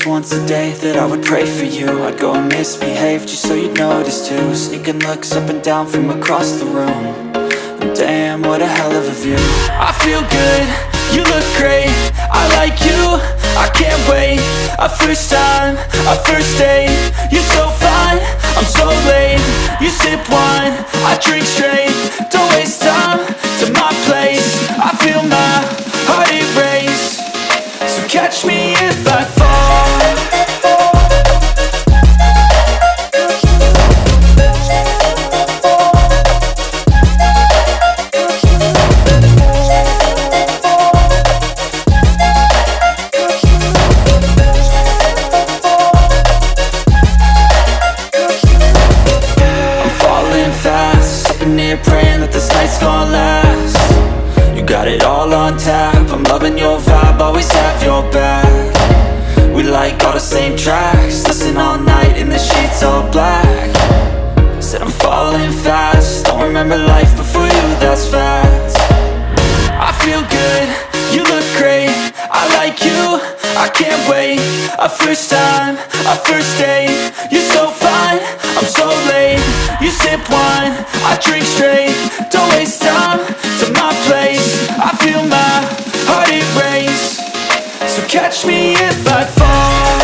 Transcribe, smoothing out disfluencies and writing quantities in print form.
just once a day that I would pray for you. I'd go and misbehave just so you'd notice too. Sneaking looks up and down from across the room. And damn, what a hell of a view. I feel good, you look great, I like you, I can't wait. A first time, a first date, you're so fine, I'm so late. You sip wine, I drink straight, don't waste time to my place. I feel my heart erase, so catch me if I fall. Praying that this night's gonna last. You got it all on tap, I'm loving your vibe, always have your back. We like all the same tracks, listen all night in the sheets all black. Said I'm falling fast, don't remember life before you, that's fact. I feel good, you look great, I like you, I can't wait. A first time, a first date, you're so fine, I'm so late. You sip wine, I drink straight, don't waste time to my place. I feel my heart erase, so catch me if I fall.